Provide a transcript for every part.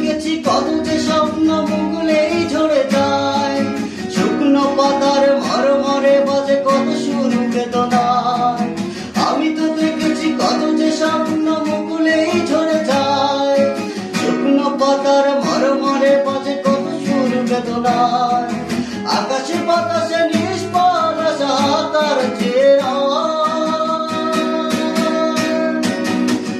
দেখেছি কত যে স্বপ্ন মুগুলেই ঝরে যায়, শুকনো পাতার মরমরে বাজে কত সুর বেদনায়। আমি তো দেখেছি কত যে স্বপ্ন মুগুলেই ঝরে যায়, শুকনো পাতার মরমরে বাজে কত সুর বেদনায়। আকাশে বাতাসে নিষ্পাল আশা তার চেরা,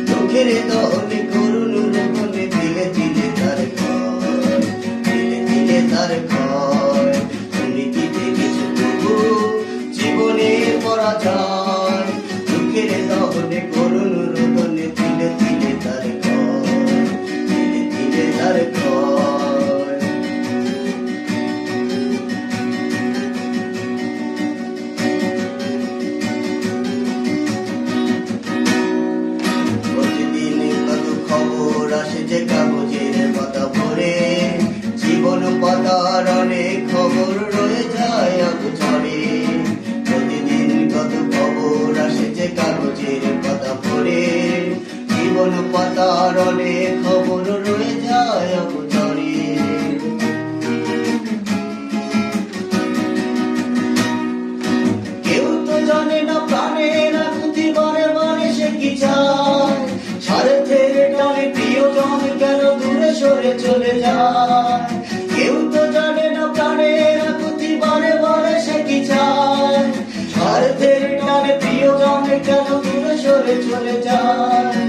চোখের দলে করুণ রোদনে দিলে দিলে তার ক্ষয়, দিলে দিলে তার ক্ষয়। তুমি কি দেখেছো তবু জীবনের পরাজয়, চোখের দলে করুণ রোদনে দিলে দিলে তার ক্ষয়, দিলে দিলে তার ক্ষয়। প্রতিদিন কত খবর আসে যে কাগজের পাতা ভরে, জীবন পাতার অনেক খবর রয়ে যায় অগোচরে। প্রতিদিন কত খবর আসে যে কাগজের পাতা ভরে, জীবন পাতার অনেক খবর রয়ে যায় অগোচরে। কেউ তো জানে না প্রাণের আকুতি বারে বারে সে কি চায়, স্বার্থের টানে প্রিয়জন কেন দূরে সরে চলে যায়। কেউ তো জানে না প্রাণের আকুতি বারে বারে সে কি চায়, স্বার্থের টানে প্রিয়জন কেন দূরে সরে চলে যায়।